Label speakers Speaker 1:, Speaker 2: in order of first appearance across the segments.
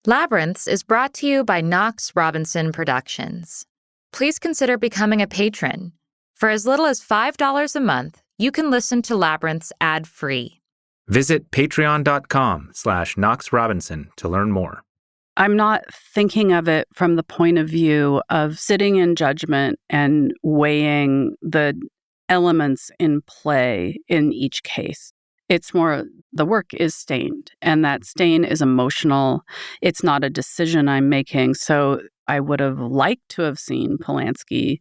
Speaker 1: Labyrinths is brought to you by Knox Robinson Productions. Please consider becoming a patron. For as little as $5 a month, you can listen to Labyrinths ad-free.
Speaker 2: Visit patreon.com/Knox Robinson to learn more.
Speaker 3: I'm not thinking of it from the point of view of sitting in judgment and weighing the elements in play in each case. It's more, the work is stained, and that stain is emotional. It's not a decision I'm making. So I would have liked to have seen Polanski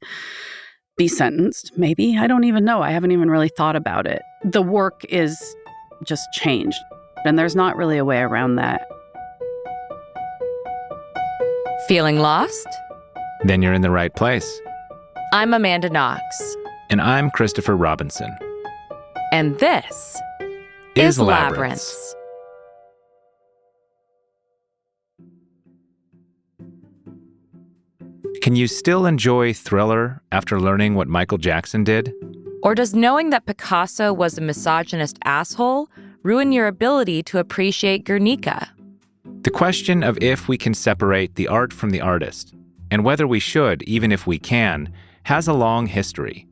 Speaker 3: be sentenced, maybe. I don't even know. I haven't even really thought about it. The work is just changed, and there's not really a way around that.
Speaker 1: Feeling lost?
Speaker 2: Then you're in the right place.
Speaker 1: I'm Amanda Knox.
Speaker 2: And I'm Christopher Robinson.
Speaker 1: And this is Labyrinths.
Speaker 2: Can you still enjoy Thriller after learning what Michael Jackson did?
Speaker 1: Or does knowing that Picasso was a misogynist asshole ruin your ability to appreciate Guernica?
Speaker 2: The question of if we can separate the art from the artist, and whether we should, even if we can, has a long history.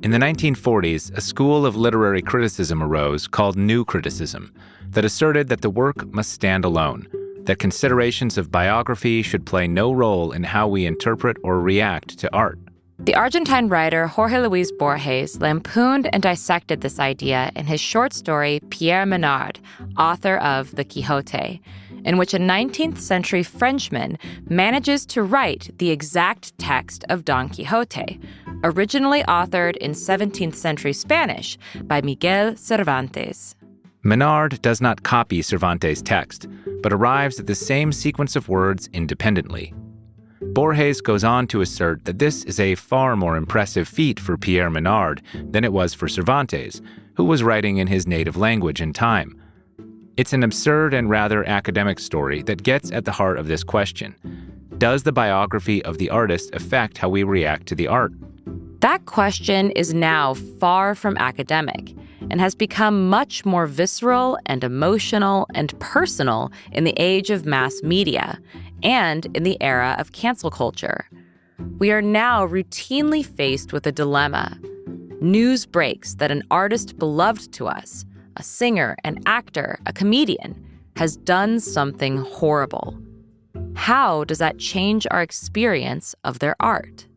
Speaker 2: In the 1940s, a school of literary criticism arose called New Criticism that asserted that the work must stand alone, that considerations of biography should play no role in how we interpret or react to art.
Speaker 1: The Argentine writer Jorge Luis Borges lampooned and dissected this idea in his short story Pierre Menard, author of The Quixote, in which a 19th century Frenchman manages to write the exact text of Don Quixote, originally authored in 17th century Spanish by Miguel Cervantes.
Speaker 2: Menard does not copy Cervantes' text, but arrives at the same sequence of words independently. Borges goes on to assert that this is a far more impressive feat for Pierre Menard than it was for Cervantes, who was writing in his native language and time. It's an absurd and rather academic story that gets at the heart of this question. Does the biography of the artist affect how we react to the art?
Speaker 1: That question is now far from academic and has become much more visceral and emotional and personal in the age of mass media and in the era of cancel culture. We are now routinely faced with a dilemma. News breaks that an artist beloved to us, a singer, an actor, a comedian, has done something horrible. How does that change our experience of their art?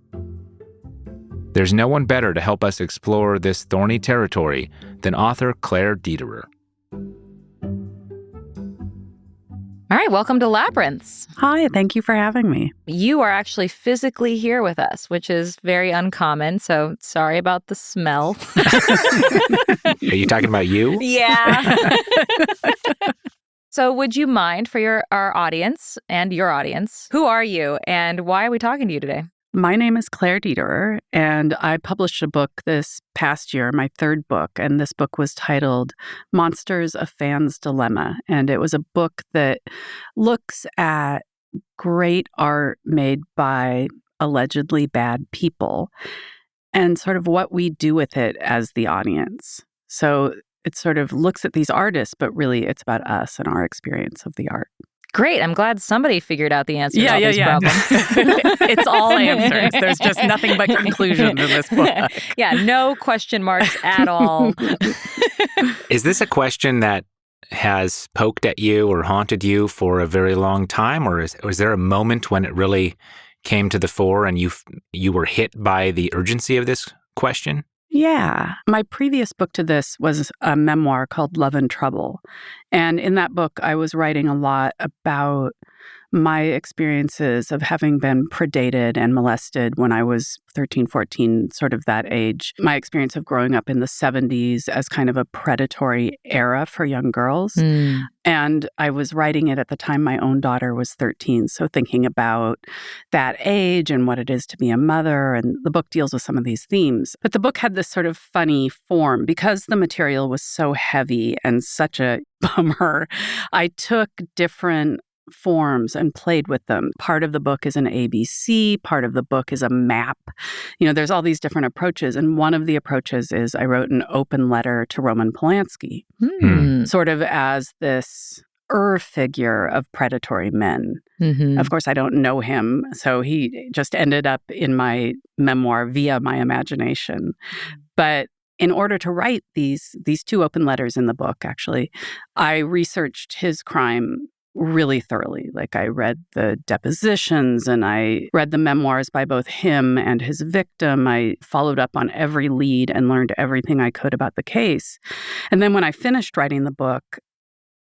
Speaker 2: There's no one better to help us explore this thorny territory than author Claire Dederer.
Speaker 1: All right, welcome to Labyrinths.
Speaker 3: Hi, thank you for having me.
Speaker 1: You are actually physically here with us, which is very uncommon, so sorry about the smell.
Speaker 2: Are you talking about you?
Speaker 1: Yeah. So would you mind for our audience and your audience, who are you and why are we talking to you today?
Speaker 3: My name is Claire Dederer, and I published a book this past year, my third book, and this book was titled Monsters: A Fan's Dilemma, and it was a book that looks at great art made by allegedly bad people and sort of what we do with it as the audience. So it sort of looks at these artists, but really it's about us and our experience of the art.
Speaker 1: Great. I'm glad somebody figured out the answer to all these problems.
Speaker 3: It's all answers. There's just nothing but conclusions in this book.
Speaker 1: Yeah, no question marks at all.
Speaker 2: Is this a question that has poked at you or haunted you for a very long time? Or is there a moment when it really came to the fore and you were hit by the urgency of this question?
Speaker 3: Yeah. My previous book to this was a memoir called Love and Trouble. And in that book, I was writing a lot about my experiences of having been predated and molested when I was 13, 14, sort of that age. My experience of growing up in the 70s as kind of a predatory era for young girls. And I was writing it at the time my own daughter was 13. So thinking about that age and what it is to be a mother. And the book deals with some of these themes. But the book had this sort of funny form because the material was so heavy and such a bummer. I took different forms and played with them. Part of the book is an ABC, part of the book is a map. There's all these different approaches. And one of the approaches is I wrote an open letter to Roman Polanski, sort of as this figure of predatory men.
Speaker 1: Mm-hmm.
Speaker 3: Of course, I don't know him, so he just ended up in my memoir via my imagination. But in order to write these two open letters in the book, actually, I researched his crime really thoroughly. Like, I read the depositions and I read the memoirs by both him and his victim. I followed up on every lead and learned everything I could about the case. And then when I finished writing the book,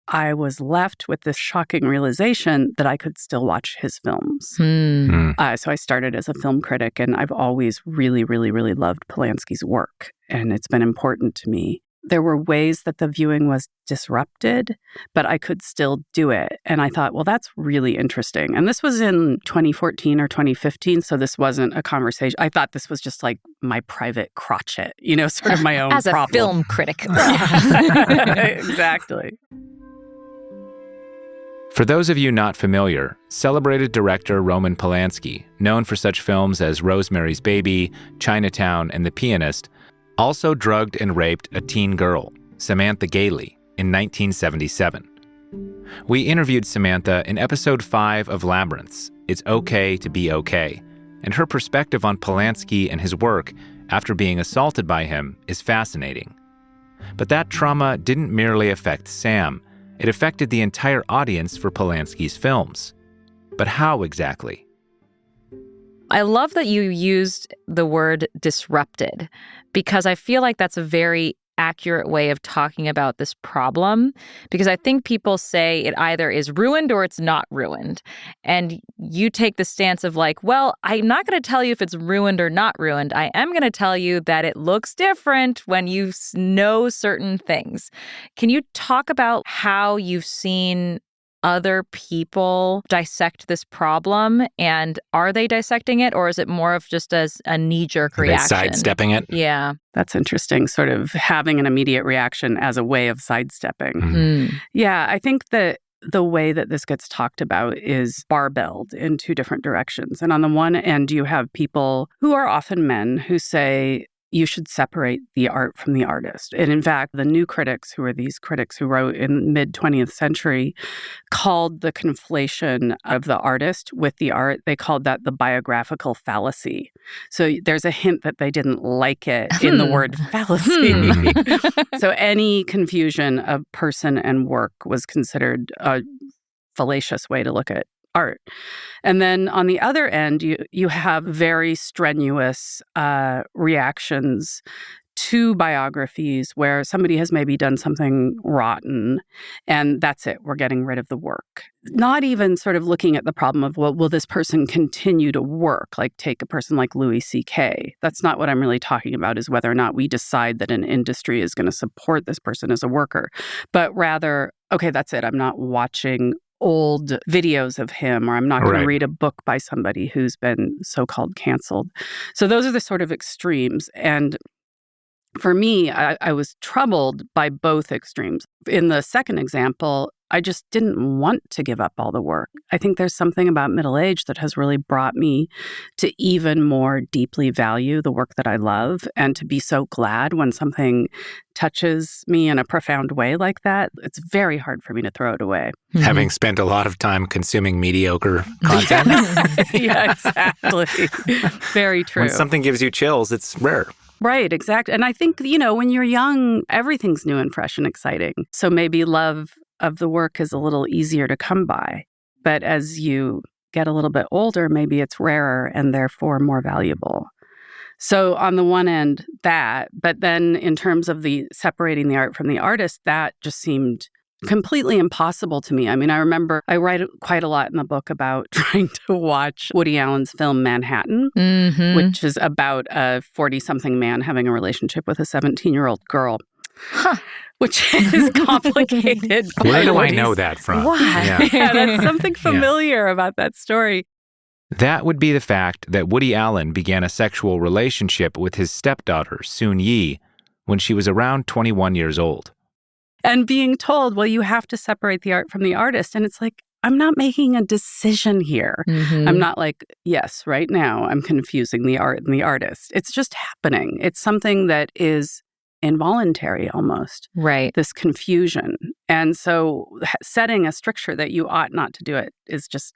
Speaker 3: I was left with this shocking realization that I could still watch his films. So I started as a film critic, and I've always really, really, really loved Polanski's work, and it's been important to me. There were ways that the viewing was disrupted, but I could still do it. And I thought, well, that's really interesting. And this was in 2014 or 2015, so this wasn't a conversation. I thought this was just like my private crotchet, sort of my own
Speaker 4: As
Speaker 3: problem.
Speaker 4: a film critic.
Speaker 3: Exactly.
Speaker 2: For those of you not familiar, celebrated director Roman Polanski, known for such films as Rosemary's Baby, Chinatown, and The Pianist, also drugged and raped a teen girl, Samantha Gailey, in 1977. We interviewed Samantha in episode 5 of Labyrinths, It's Okay to Be Okay, and her perspective on Polanski and his work after being assaulted by him is fascinating. But that trauma didn't merely affect Sam. It affected the entire audience for Polanski's films. But how exactly?
Speaker 1: I love that you used the word disrupted, because I feel like that's a very accurate way of talking about this problem, because I think people say it either is ruined or it's not ruined. And you take the stance of like, well, I'm not going to tell you if it's ruined or not ruined. I am going to tell you that it looks different when you know certain things. Can you talk about how you've seen other people dissect this problem, and are they dissecting it, or is it more of just as a knee-jerk reaction?
Speaker 2: Sidestepping it?
Speaker 1: Yeah.
Speaker 3: That's interesting, sort of having an immediate reaction as a way of sidestepping.
Speaker 1: Mm.
Speaker 3: Yeah, I think that the way that this gets talked about is barbelled in two different directions. And on the one end, you have people who are often men who say, you should separate the art from the artist. And in fact, the new critics, who are these critics who wrote in mid-20th century, called the conflation of the artist with the art, they called that the biographical fallacy. So there's a hint that they didn't like it in the word fallacy. So any confusion of person and work was considered a fallacious way to look at art. And then on the other end, you have very strenuous reactions to biographies where somebody has maybe done something rotten, and that's it, we're getting rid of the work. Not even sort of looking at the problem of, well, will this person continue to work? Like, take a person like Louis C.K. That's not what I'm really talking about, is whether or not we decide that an industry is going to support this person as a worker. But rather, okay, that's it, I'm not watching old videos of him, or I'm not going to read a book by somebody who's been so-called canceled. So those are the sort of extremes. And for me, I was troubled by both extremes. In the second example, I just didn't want to give up all the work. I think there's something about middle age that has really brought me to even more deeply value the work that I love, and to be so glad when something touches me in a profound way like that. It's very hard for me to throw it away.
Speaker 2: Having spent a lot of time consuming mediocre content.
Speaker 3: Yeah, exactly. Very true.
Speaker 2: When something gives you chills, it's rare.
Speaker 3: Right, exactly. And I think, when you're young, everything's new and fresh and exciting. So maybe love of the work is a little easier to come by. But as you get a little bit older, maybe it's rarer and therefore more valuable. So on the one end, that, but then in terms of the separating the art from the artist, that just seemed completely impossible to me. I mean, I remember I write quite a lot in the book about trying to watch Woody Allen's film Manhattan, which is about a 40-something man having a relationship with a 17-year-old girl. Which is complicated.
Speaker 2: Where do I know that from?
Speaker 3: Why? Yeah, that's something familiar about that story.
Speaker 2: That would be the fact that Woody Allen began a sexual relationship with his stepdaughter, Soon Yi, when she was around 21 years old.
Speaker 3: And being told, well, you have to separate the art from the artist. And it's like, I'm not making a decision here. I'm not like, yes, right now I'm confusing the art and the artist. It's just happening. It's something that is involuntary almost.
Speaker 1: Right.
Speaker 3: This confusion. And so setting a stricture that you ought not to do it is just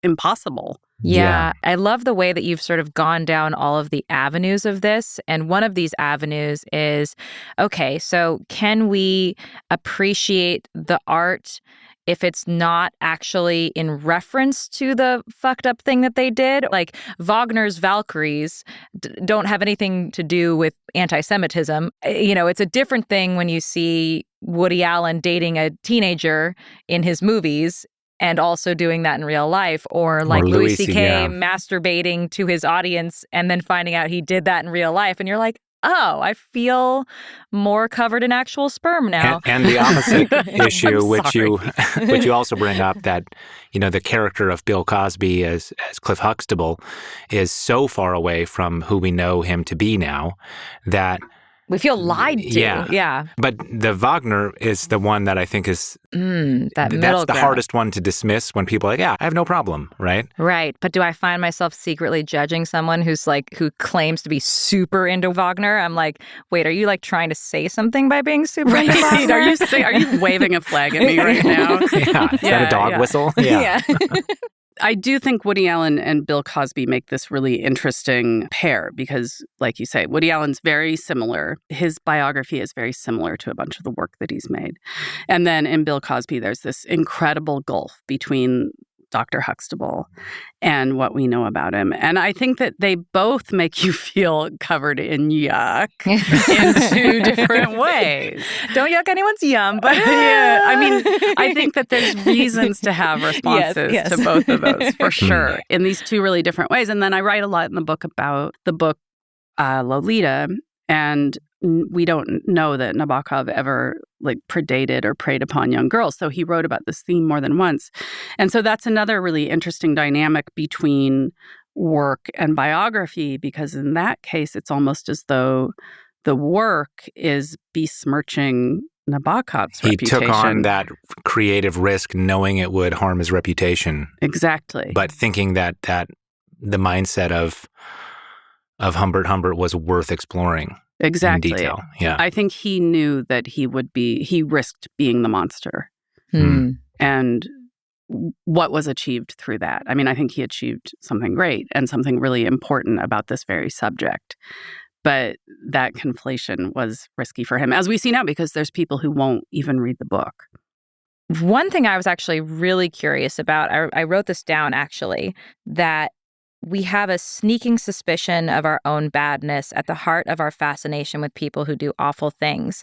Speaker 3: impossible.
Speaker 1: Yeah. I love the way that you've sort of gone down all of the avenues of this. And one of these avenues is, okay, so can we appreciate the art if it's not actually in reference to the fucked up thing that they did? Like Wagner's Valkyries don't have anything to do with anti-Semitism. You know, it's a different thing when you see Woody Allen dating a teenager in his movies and also doing that in real life, or like Louis C.K. masturbating to his audience and then finding out he did that in real life. And you're like, oh, I feel more covered in actual sperm now.
Speaker 2: And the opposite issue, which you also bring up, that, you know, the character of Bill Cosby as Cliff Huxtable is so far away from who we know him to be now that
Speaker 1: we feel lied to. Yeah.
Speaker 2: But the Wagner is the one that I think is
Speaker 1: that's
Speaker 2: the hardest one to dismiss when people are like, yeah, I have no problem, right?
Speaker 1: Right. But do I find myself secretly judging someone who claims to be super into Wagner? I'm like, wait, are you like trying to say something by being super into Wagner?
Speaker 3: Are you waving a flag at me right now?
Speaker 2: Yeah. Is that a dog whistle?
Speaker 1: Yeah.
Speaker 3: I do think Woody Allen and Bill Cosby make this really interesting pair because, like you say, Woody Allen's very similar. His biography is very similar to a bunch of the work that he's made. And then in Bill Cosby, there's this incredible gulf between Dr. Huxtable and what we know about him. And I think that they both make you feel covered in yuck in two different ways.
Speaker 1: Don't yuck anyone's yum, but
Speaker 3: yeah. I mean, I think that there's reasons to have responses to both of those, for sure, in these two really different ways. And then I write a lot in the book about the book Lolita, and we don't know that Nabokov ever predated or preyed upon young girls. So he wrote about this theme more than once. And so that's another really interesting dynamic between work and biography, because in that case, it's almost as though the work is besmirching Nabokov's reputation.
Speaker 2: He took on that creative risk knowing it would harm his reputation.
Speaker 3: Exactly.
Speaker 2: But thinking that the mindset of Humbert Humbert was worth exploring.
Speaker 3: Exactly.
Speaker 2: In detail. Yeah.
Speaker 3: I think he knew that he risked being the monster. And what was achieved through that? I mean, I think he achieved something great and something really important about this very subject. But that conflation was risky for him, as we see now, because there's people who won't even read the book.
Speaker 1: One thing I was actually really curious about, I wrote this down actually, that we have a sneaking suspicion of our own badness at the heart of our fascination with people who do awful things.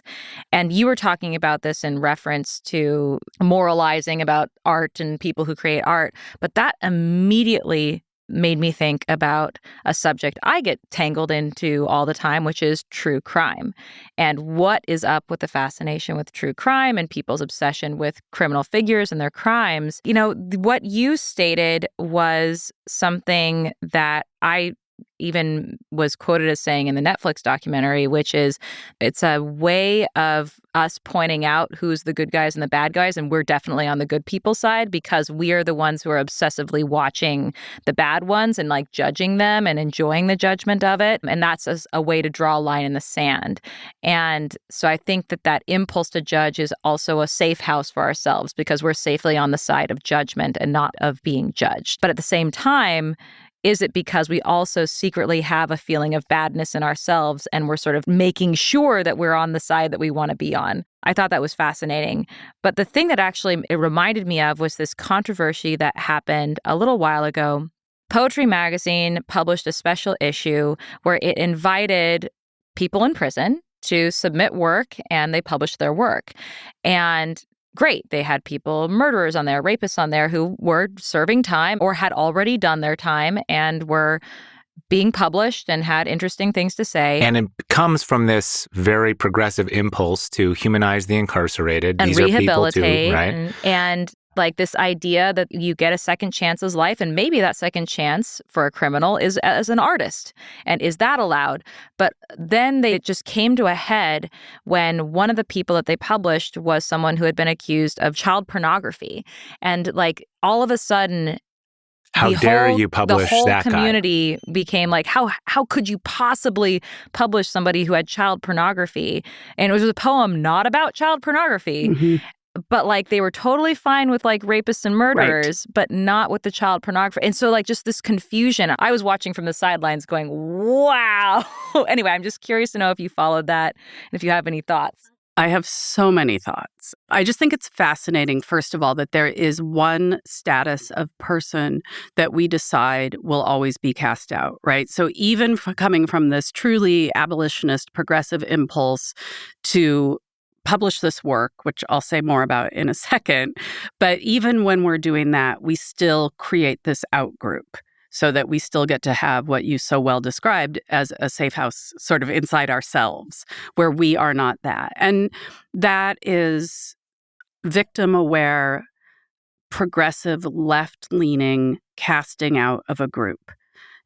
Speaker 1: And you were talking about this in reference to moralizing about art and people who create art, but that immediately made me think about a subject I get tangled into all the time, which is true crime. And what is up with the fascination with true crime and people's obsession with criminal figures and their crimes? You know, what you stated was something that I even was quoted as saying in the Netflix documentary, which is it's a way of us pointing out who's the good guys and the bad guys, and we're definitely on the good people's side because we are the ones who are obsessively watching the bad ones and like judging them and enjoying the judgment of it. And that's a way to draw a line in the sand. And so I think that impulse to judge is also a safe house for ourselves because we're safely on the side of judgment and not of being judged. But at the same time, is it because we also secretly have a feeling of badness in ourselves and we're sort of making sure that we're on the side that we want to be on? I thought that was fascinating. But the thing that actually it reminded me of was this controversy that happened a little while ago. Poetry Magazine published a special issue where it invited people in prison to submit work, and they published their work. And great. They had murderers on there, rapists on there who were serving time or had already done their time and were being published and had interesting things to say.
Speaker 2: And it comes from this very progressive impulse to humanize the incarcerated.
Speaker 1: And
Speaker 2: these
Speaker 1: rehabilitate.
Speaker 2: Are people too, right?
Speaker 1: And like this idea that you get a second chance as life, and maybe that second chance for a criminal is as an artist. And is that allowed? But then it just came to a head when one of the people that they published was someone who had been accused of child pornography. And like all of a sudden,
Speaker 2: How dare you publish
Speaker 1: the whole
Speaker 2: that guy?
Speaker 1: community became like, how could you possibly publish somebody who had child pornography? And it was a poem not about child pornography, but like they were totally fine with like rapists and murderers, but not with the child pornography. And so like just this confusion. I was watching from the sidelines going, wow. Anyway, I'm just curious to know if you followed that and if you have any thoughts.
Speaker 3: I have so many thoughts. I just think it's fascinating, first of all, that there is one status of person that we decide will always be cast out, right? So even coming from this truly abolitionist progressive impulse to publish this work, which I'll say more about in a second, but even when we're doing that, we still create this out group, so that we still get to have what you so well described as a safe house sort of inside ourselves, where we are not that. And that is victim-aware, progressive, left-leaning casting out of a group.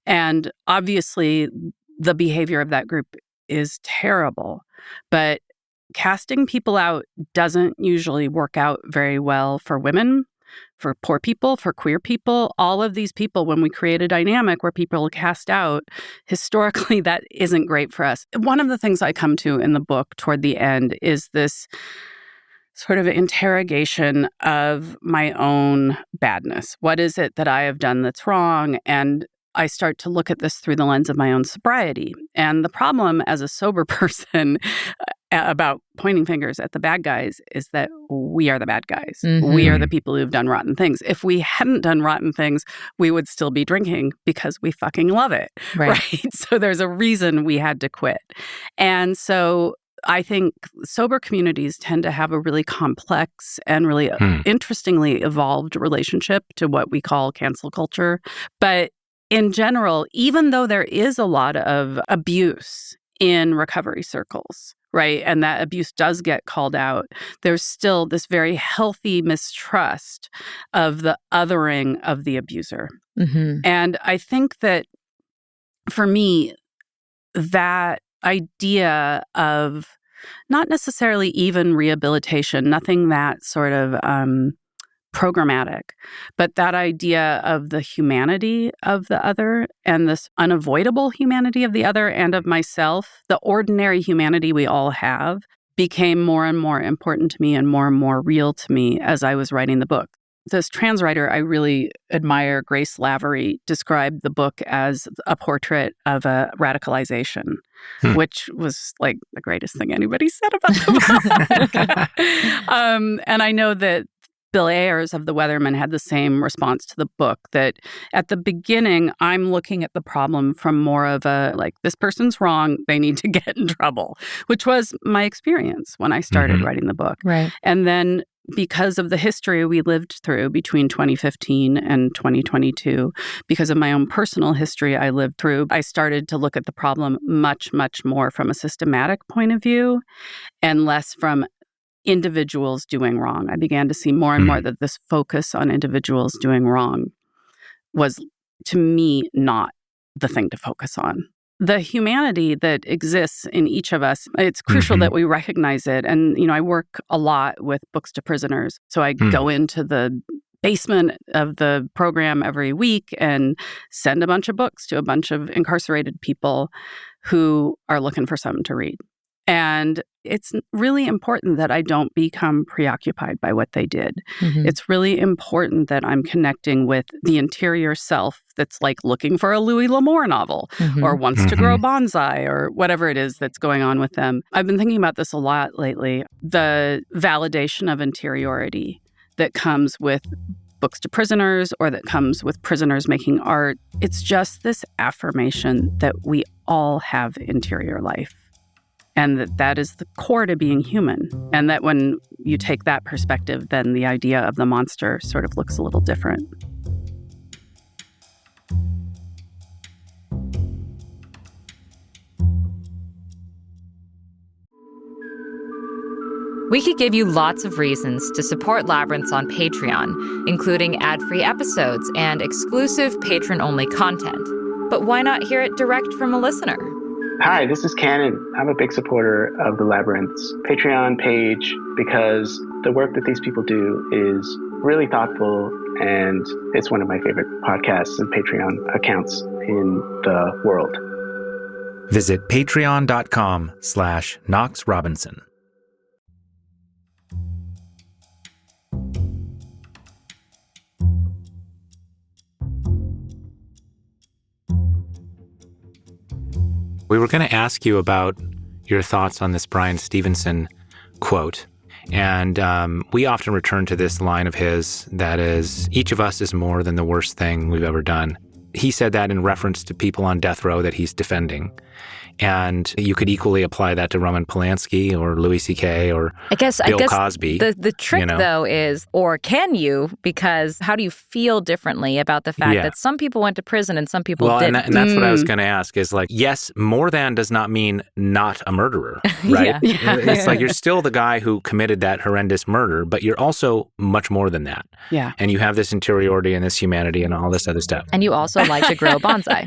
Speaker 3: And obviously, the behavior of that group is terrible. But casting people out doesn't usually work out very well for women, for poor people, for queer people. All of these people, when we create a dynamic where people are cast out, historically, that isn't great for us. One of the things I come to in the book toward the end is this sort of interrogation of my own badness. What is it that I have done that's wrong? And I start to look at this through the lens of my own sobriety. And the problem as a sober person about pointing fingers at the bad guys is that we are the bad guys. We are the people who've done rotten things. If we hadn't done rotten things, we would still be drinking because we fucking love it, right? So there's a reason we had to quit. And so I think sober communities tend to have a really complex and really interestingly evolved relationship to what we call cancel culture. But in general, even though there is a lot of abuse in recovery circles, right, and that abuse does get called out, there's still this very healthy mistrust of the othering of the abuser. And I think that, for me, that idea of not necessarily even rehabilitation, nothing that sort of programmatic, but that idea of the humanity of the other and this unavoidable humanity of the other and of myself, the ordinary humanity we all have, became more and more important to me and more real to me as I was writing the book. This trans writer I really admire, Grace Lavery, described the book as a portrait of a radicalization, which was like the greatest thing anybody said about the book. And I know that Bill Ayers of The Weatherman had the same response to the book, that at the beginning, I'm looking at the problem from more of a, like, this person's wrong, they need to get in trouble, which was my experience when I started writing the book.
Speaker 1: Right.
Speaker 3: And then because of the history we lived through between 2015 and 2022, because of my own personal history I lived through, I started to look at the problem much, much more from a systematic point of view and less from individuals doing wrong. I began to see more and more that this focus on individuals doing wrong was, to me, not the thing to focus on. The humanity that exists in each of us, it's crucial that we recognize it. And, you know, I work a lot with books to prisoners. So I go into the basement of the program every week and send a bunch of books to a bunch of incarcerated people who are looking for something to read. And it's really important that I don't become preoccupied by what they did. It's really important that I'm connecting with the interior self that's like looking for a Louis L'Amour novel or wants to grow bonsai or whatever it is that's going on with them. I've been thinking about this a lot lately. The validation of interiority that comes with books to prisoners or that comes with prisoners making art. It's just this affirmation that we all have interior life. And that is the core to being human. And that when you take that perspective, then the idea of the monster sort of looks a little different.
Speaker 1: We could give you lots of reasons to support Labyrinths on Patreon, including ad-free episodes and exclusive patron-only content. But why not hear it direct from a listener?
Speaker 4: Hi, this is Cannon. I'm a big supporter of the Labyrinths Patreon page because the work that these people do is really thoughtful, and it's one of my favorite podcasts and Patreon accounts in the world.
Speaker 2: Visit patreon.com/Knox Robinson. We were going to ask you about your thoughts on this Bryan Stevenson quote. And we often return to this line of his that is, each of us is more than the worst thing we've ever done. He said that in reference to people on death row that he's defending. And you could equally apply that to Roman Polanski or Louis C.K. or Bill Cosby.
Speaker 1: The trick, though, is, or can you? Because how do you feel differently about the fact that some people went to prison and some people didn't?
Speaker 2: And that's what I was going to ask is like, yes, more than does not mean not a murderer, right? It's like you're still the guy who committed that horrendous murder, but you're also much more than that.
Speaker 3: Yeah.
Speaker 2: And you have this interiority and this humanity and all this other stuff.
Speaker 1: And you also like to grow bonsai.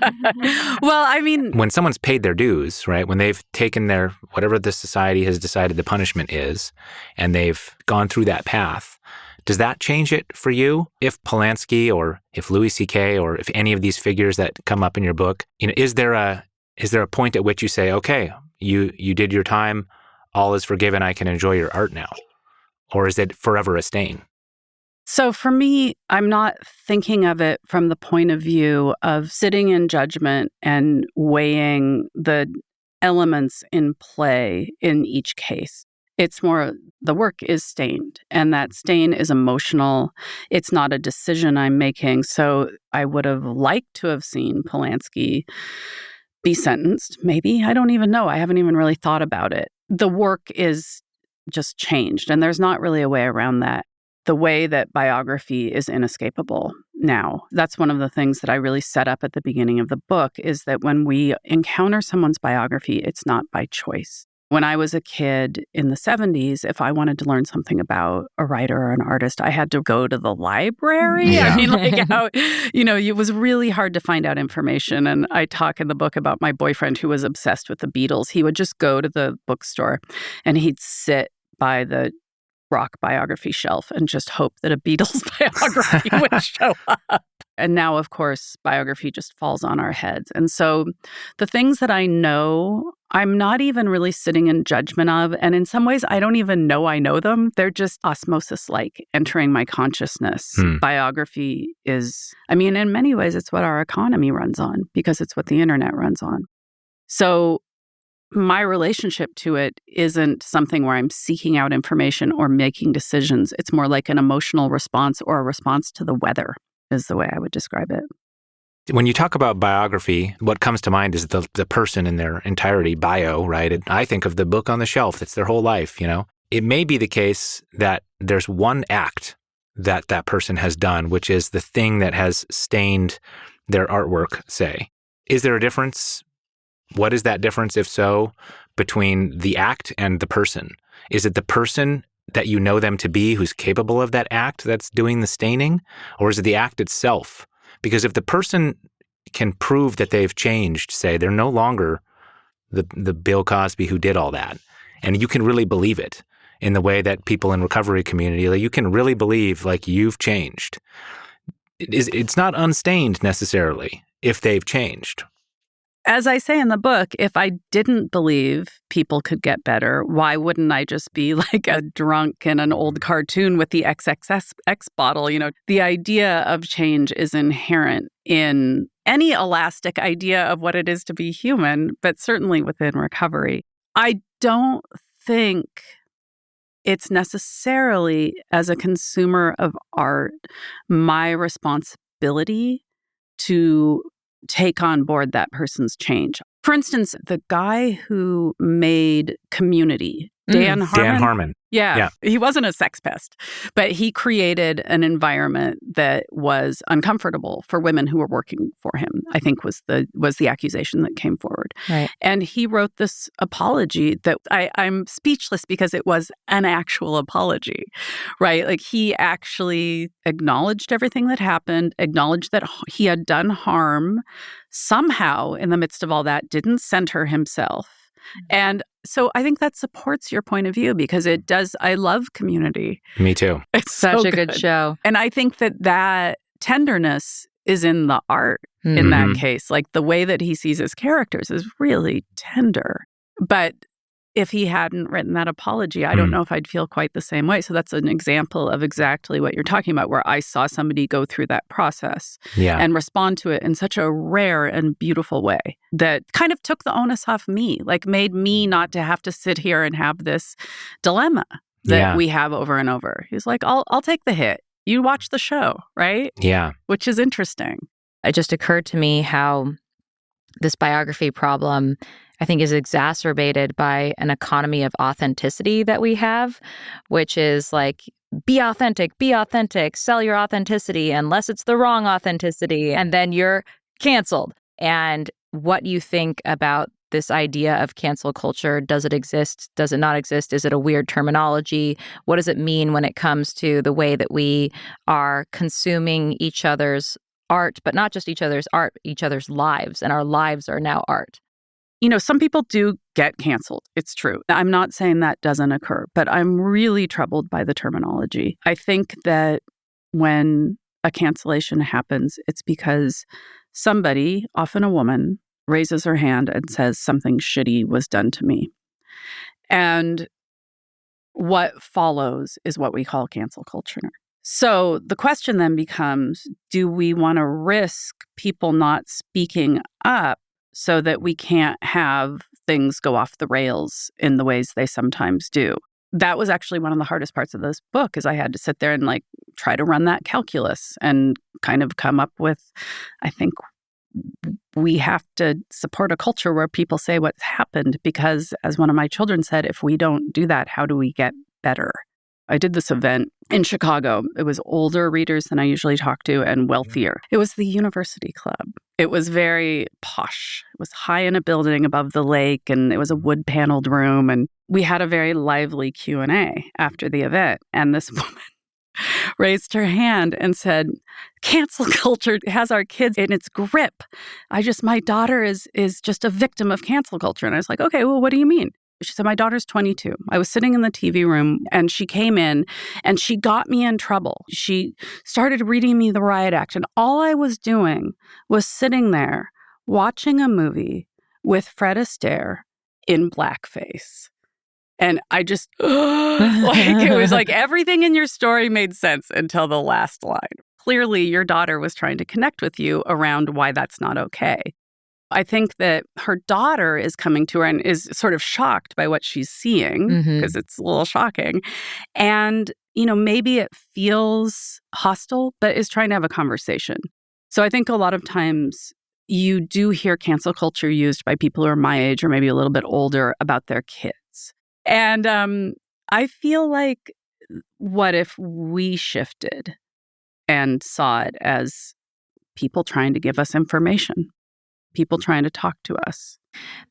Speaker 3: Well, I mean,
Speaker 2: when someone's paid their dues, right? When they've taken their, whatever the society has decided the punishment is, and they've gone through that path, does that change it for you? If Polanski or if Louis C.K. or if any of these figures that come up in your book, is there a point at which you say, okay, you did your time, all is forgiven, I can enjoy your art now? Or is it forever a stain?
Speaker 3: So for me, I'm not thinking of it from the point of view of sitting in judgment and weighing the elements in play in each case. It's more, the work is stained, and that stain is emotional. It's not a decision I'm making. So I would have liked to have seen Polanski be sentenced, maybe. I don't even know. I haven't even really thought about it. The work is just changed, and there's not really a way around that. The way that biography is inescapable now. That's one of the things that I really set up at the beginning of the book, is that when we encounter someone's biography, it's not by choice. When I was a kid in the 70s, if I wanted to learn something about a writer or an artist, I had to go to the library.
Speaker 2: Yeah.
Speaker 3: I mean, it was really hard to find out information. And I talk in the book about my boyfriend who was obsessed with the Beatles. He would just go to the bookstore and he'd sit by the rock biography shelf and just hope that a Beatles biography would show up. And now, of course, biography just falls on our heads. And so the things that I know, I'm not even really sitting in judgment of. And in some ways, I don't even know I know them. They're just osmosis-like entering my consciousness. Biography is, in many ways, it's what our economy runs on because it's what the internet runs on. So my relationship to it isn't something where I'm seeking out information or making decisions. It's more like an emotional response or a response to the weather is the way I would describe it.
Speaker 2: When you talk about biography, what comes to mind is the person in their entirety, bio, right? And I think of the book on the shelf. It's their whole life, It may be the case that there's one act that person has done, which is the thing that has stained their artwork, say. Is there a difference? What is that difference, if so, between the act and the person? Is it the person that you know them to be who's capable of that act that's doing the staining? Or is it the act itself? Because if the person can prove that they've changed, say, they're no longer the Bill Cosby who did all that, and you can really believe it in the way that people in recovery community, like, you can really believe, like, you've changed. It's not unstained necessarily if they've changed.
Speaker 3: As I say in the book, if I didn't believe people could get better, why wouldn't I just be like a drunk in an old cartoon with the XXX bottle? The idea of change is inherent in any elastic idea of what it is to be human, but certainly within recovery. I don't think it's necessarily, as a consumer of art, my responsibility to take on board that person's change. For instance, the guy who made Community, Dan Harmon. Yeah, he wasn't a sex pest, but he created an environment that was uncomfortable for women who were working for him, I think was the accusation that came forward.
Speaker 1: Right.
Speaker 3: And he wrote this apology that I'm speechless because it was an actual apology, right? Like, he actually acknowledged everything that happened, acknowledged that he had done harm, somehow in the midst of all that didn't center himself, And so I think that supports your point of view because it does. I love Community.
Speaker 2: Me too.
Speaker 3: It's
Speaker 1: Such
Speaker 3: so
Speaker 1: a good show.
Speaker 3: And I think that tenderness is in the art in that case. Like the way that he sees his characters is really tender. But if he hadn't written that apology, I don't know if I'd feel quite the same way. So that's an example of exactly what you're talking about, where I saw somebody go through that process and respond to it in such a rare and beautiful way that kind of took the onus off me, like made me not to have to sit here and have this dilemma that we have over and over. He's like, I'll take the hit. You watch the show, right?
Speaker 2: Yeah.
Speaker 3: Which is interesting.
Speaker 1: It just occurred to me how this biography problem, I think, is exacerbated by an economy of authenticity that we have, which is like, be authentic, sell your authenticity, unless it's the wrong authenticity, and then you're canceled. And what you think about this idea of cancel culture, does it exist? Does it not exist? Is it a weird terminology? What does it mean when it comes to the way that we are consuming each other's art, but not just each other's art, each other's lives, and our lives are now art?
Speaker 3: You know, some people do get canceled. It's true. I'm not saying that doesn't occur, but I'm really troubled by the terminology. I think that when a cancellation happens, it's because somebody, often a woman, raises her hand and says something shitty was done to me. And what follows is what we call cancel culture. So the question then becomes, do we want to risk people not speaking up so that we can't have things go off the rails in the ways they sometimes do? That was actually one of the hardest parts of this book, is I had to sit there and like try to run that calculus and kind of come up with, I think we have to support a culture where people say what's happened, because as one of my children said, if we don't do that, how do we get better? I did this event in Chicago. It was older readers than I usually talk to and wealthier. It was the University Club. It was very posh. It was high in a building above the lake, and it was a wood-paneled room. And we had a very lively Q&A after the event. And this woman raised her hand and said, cancel culture has our kids in its grip. My daughter is just a victim of cancel culture. And I was like, okay, well, what do you mean? She said, my daughter's 22. I was sitting in the TV room and she came in and she got me in trouble. She started reading me the riot act. And all I was doing was sitting there watching a movie with Fred Astaire in blackface. And I just, it was like everything in your story made sense until the last line. Clearly, your daughter was trying to connect with you around why that's not okay. I think that her daughter is coming to her and is sort of shocked by what she's seeing, because it's a little shocking. And, you know, maybe it feels hostile, but is trying to have a conversation. So I think a lot of times you do hear cancel culture used by people who are my age or maybe a little bit older about their kids. And I feel like, what if we shifted and saw it as people trying to give us information? People trying to talk to us.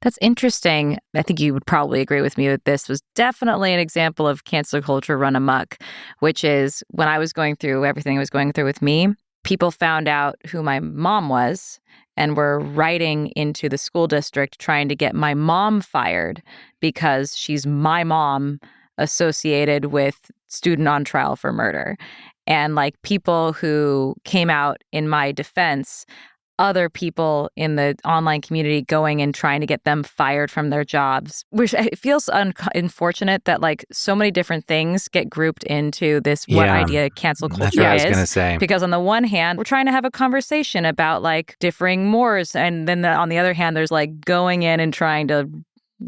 Speaker 1: That's interesting. I think you would probably agree with me that this was definitely an example of cancel culture run amok, which is when I was going through everything I was going through with me, people found out who my mom was and were writing into the school district trying to get my mom fired because she's my mom associated with student on trial for murder. And like people who came out in my defense, other people in the online community going and trying to get them fired from their jobs, which it feels unfortunate that like so many different things get grouped into this what idea cancel culture
Speaker 2: That's what I was
Speaker 1: is.
Speaker 2: going to say.
Speaker 1: Because on the one hand, we're trying to have a conversation about like differing mores. And then on the other hand, there's like going in and trying to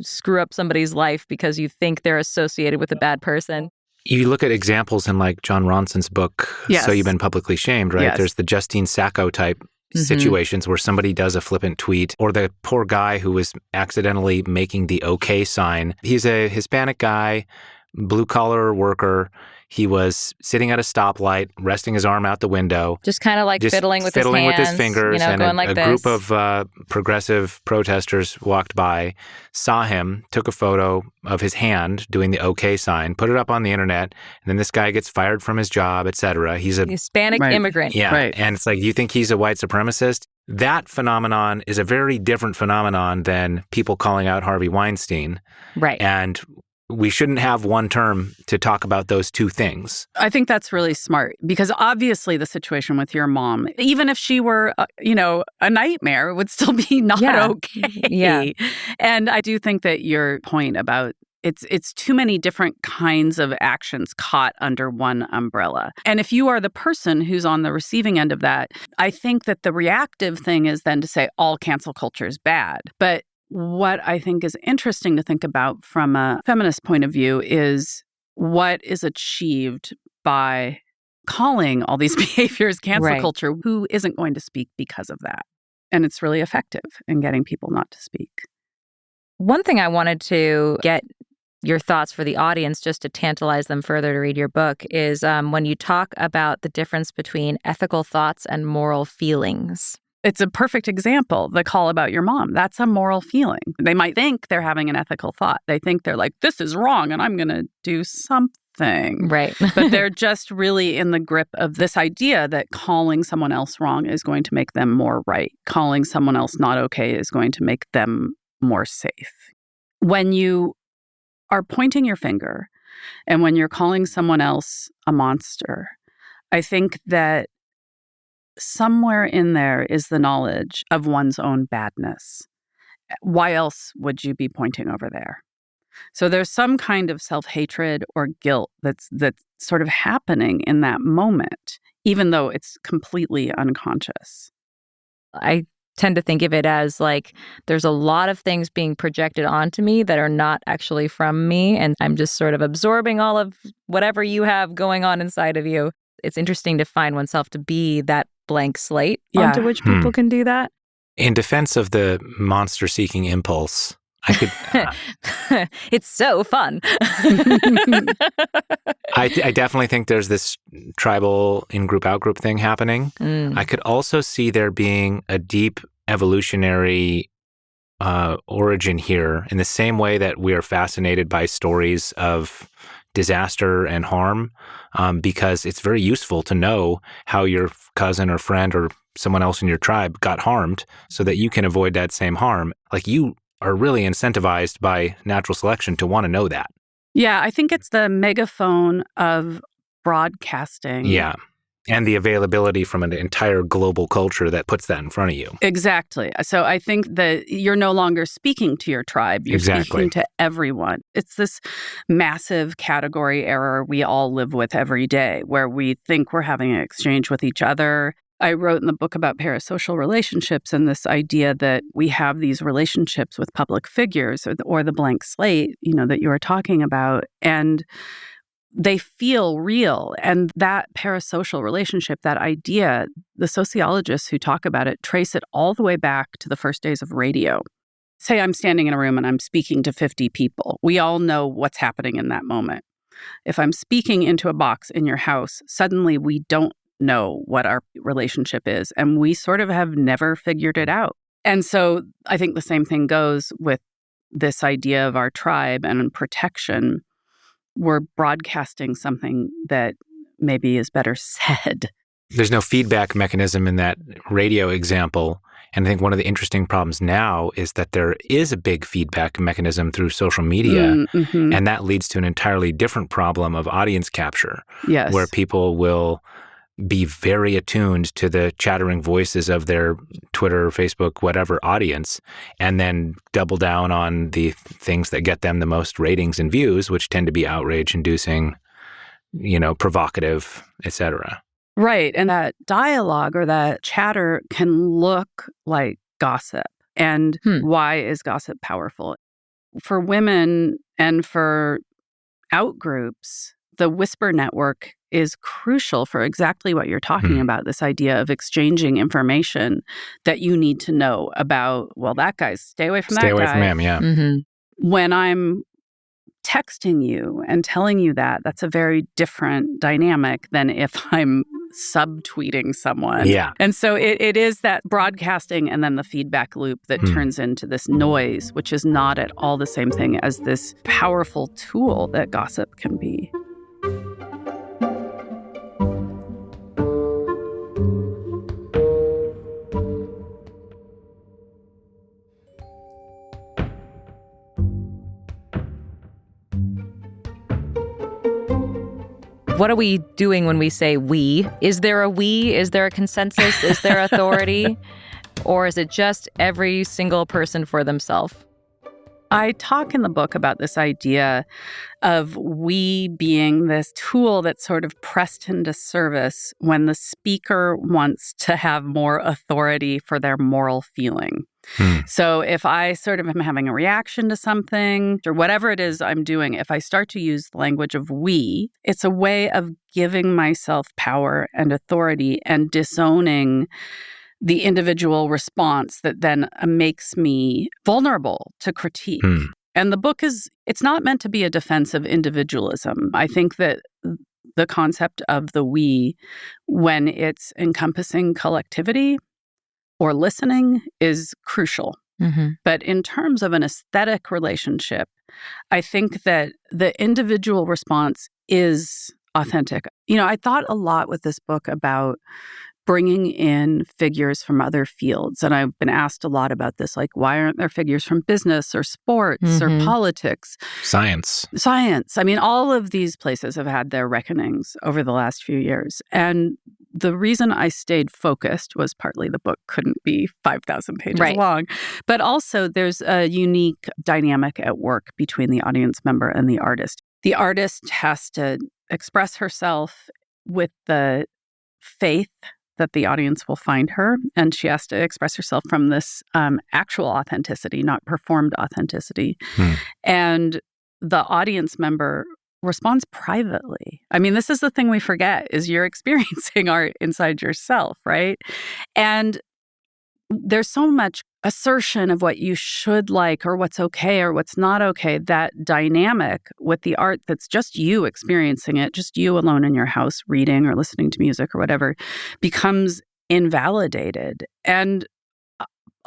Speaker 1: screw up somebody's life because you think they're associated with a bad person.
Speaker 2: You look at examples in like John Ronson's book, So You've Been Publicly Shamed, right?
Speaker 3: Yes.
Speaker 2: There's the Justine Sacco type situations where somebody does a flippant tweet, or the poor guy who was accidentally making the OK sign. He's a Hispanic guy, blue-collar worker. He was sitting at a stoplight, resting his arm out the window.
Speaker 1: Just kind of like fiddling with his hands.
Speaker 2: With his fingers.
Speaker 1: You know,
Speaker 2: and
Speaker 1: going like
Speaker 2: a
Speaker 1: this.
Speaker 2: group of progressive protesters walked by, saw him, took a photo of his hand doing the OK sign, put it up on the internet, and then this guy gets fired from his job, et cetera. He's a
Speaker 1: Hispanic immigrant.
Speaker 2: Yeah.
Speaker 3: Right.
Speaker 2: And it's like, you think he's a white supremacist? that phenomenon is a very different phenomenon than people calling out Harvey Weinstein.
Speaker 1: Right.
Speaker 2: And we shouldn't have one term to talk about those two things.
Speaker 3: I think that's really smart because obviously the situation with your mom, even if she were, a nightmare, would still be not okay.
Speaker 1: Yeah.
Speaker 3: And I do think that your point about it's too many different kinds of actions caught under one umbrella. And if you are the person who's on the receiving end of that, I think that the reactive thing is then to say all cancel culture is bad. But what I think is interesting to think about from a feminist point of view is what is achieved by calling all these behaviors cancel culture, who isn't going to speak because of that. And it's really effective in getting people not to speak.
Speaker 1: One thing I wanted to get your thoughts for the audience, just to tantalize them further to read your book, is when you talk about the difference between ethical thoughts and moral feelings.
Speaker 3: It's a perfect example, the call about your mom. That's a moral feeling. They might think they're having an ethical thought. They think they're like, this is wrong and I'm going to do something.
Speaker 1: Right.
Speaker 3: But they're just really in the grip of this idea that calling someone else wrong is going to make them more right. Calling someone else not okay is going to make them more safe. When you are pointing your finger and when you're calling someone else a monster, I think that somewhere in there is the knowledge of one's own badness. Why else would you be pointing over there? So there's some kind of self-hatred or guilt that's sort of happening in that moment, even though it's completely unconscious.
Speaker 1: I tend to think of it as like there's a lot of things being projected onto me that are not actually from me, and I'm just sort of absorbing all of whatever you have going on inside of you. It's interesting to find oneself to be that blank slate onto which people can do that.
Speaker 2: In defense of the monster-seeking impulse, I could...
Speaker 1: It's so fun.
Speaker 2: I definitely think there's this tribal in-group, out-group thing happening. I could also see there being a deep evolutionary origin here in the same way that we are fascinated by stories of disaster and harm, because it's very useful to know how your cousin or friend or someone else in your tribe got harmed so that you can avoid that same harm. Like, you are really incentivized by natural selection to want to know that.
Speaker 3: Yeah, I think it's the megaphone of broadcasting.
Speaker 2: Yeah. And the availability from an entire global culture that puts that in front of you.
Speaker 3: Exactly. So I think that you're no longer speaking to your tribe. You're speaking to everyone. It's this massive category error we all live with every day, where we think we're having an exchange with each other. I wrote in the book about parasocial relationships and this idea that we have these relationships with public figures or the blank slate, that you were talking about. And they feel real. And that parasocial relationship, that idea, the sociologists who talk about it trace it all the way back to the first days of radio. Say I'm standing in a room and I'm speaking to 50 people. We all know what's happening in that moment. If I'm speaking into a box in your house, suddenly we don't know what our relationship is. And we sort of have never figured it out. And so I think the same thing goes with this idea of our tribe and protection. We're broadcasting something that maybe is better said.
Speaker 2: There's no feedback mechanism in that radio example. And I think one of the interesting problems now is that there is a big feedback mechanism through social media. And that leads to an entirely different problem of audience capture.
Speaker 3: Yes.
Speaker 2: Where people will be very attuned to the chattering voices of their Twitter, Facebook, whatever audience, and then double down on the things that get them the most ratings and views, which tend to be outrage-inducing, provocative, etc.
Speaker 3: Right. And that dialogue or that chatter can look like gossip. And why is gossip powerful? For women and for outgroups, the whisper network is crucial for exactly what you're talking about, this idea of exchanging information that you need to know about, that guy's, stay away from that guy.
Speaker 2: Stay away from him, yeah.
Speaker 3: When I'm texting you and telling you that, that's a very different dynamic than if I'm subtweeting someone.
Speaker 2: Yeah.
Speaker 3: And so it is that broadcasting and then the feedback loop that turns into this noise, which is not at all the same thing as this powerful tool that gossip can be.
Speaker 1: What are we doing when we say we? Is there a we? Is there a consensus? Is there authority? Or is it just every single person for themselves?
Speaker 3: I talk in the book about this idea of we being this tool that's sort of pressed into service when the speaker wants to have more authority for their moral feeling. So if I sort of am having a reaction to something or whatever it is I'm doing, if I start to use the language of we, it's a way of giving myself power and authority and disowning the individual response that then makes me vulnerable to critique. And the book it's not meant to be a defense of individualism. I think that the concept of the we, when it's encompassing collectivity or listening, is crucial. But in terms of an aesthetic relationship, I think that the individual response is authentic. I thought a lot with this book about bringing in figures from other fields. And I've been asked a lot about this, like, why aren't there figures from business or sports or politics?
Speaker 2: Science.
Speaker 3: I mean, all of these places have had their reckonings over the last few years. And the reason I stayed focused was partly the book couldn't be 5,000 pages long. But also there's a unique dynamic at work between the audience member and the artist. The artist has to express herself with the faith that the audience will find her, and she has to express herself from this actual authenticity, not performed authenticity. And the audience member responds privately. I mean, this is the thing we forget, is you're experiencing art inside yourself, right? And there's so much assertion of what you should like or what's okay or what's not okay. That dynamic with the art that's just you experiencing it, just you alone in your house reading or listening to music or whatever, becomes invalidated. And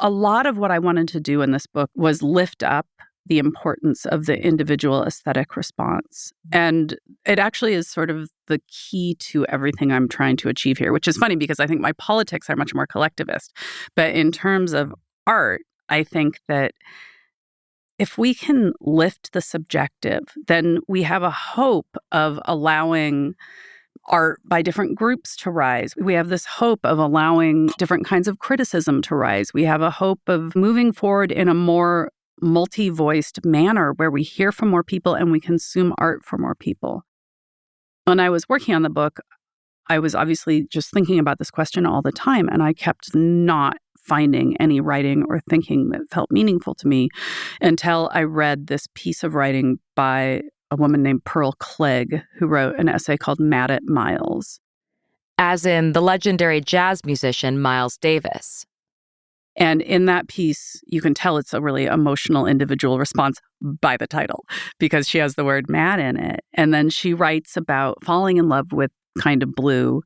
Speaker 3: a lot of what I wanted to do in this book was lift up the importance of the individual aesthetic response. And it actually is sort of the key to everything I'm trying to achieve here, which is funny because I think my politics are much more collectivist. But in terms of art, I think that if we can lift the subjective, then we have a hope of allowing art by different groups to rise. We have this hope of allowing different kinds of criticism to rise. We have a hope of moving forward in a more multi-voiced manner where we hear from more people and we consume art for more people. When I was working on the book, I was obviously just thinking about this question all the time, and I kept not finding any writing or thinking that felt meaningful to me until I read this piece of writing by a woman named Pearl Clegg, who wrote an essay called Mad at Miles.
Speaker 1: As in the legendary jazz musician Miles Davis.
Speaker 3: And in that piece, you can tell it's a really emotional individual response by the title because she has the word mad in it. And then she writes about falling in love with Kind of Blue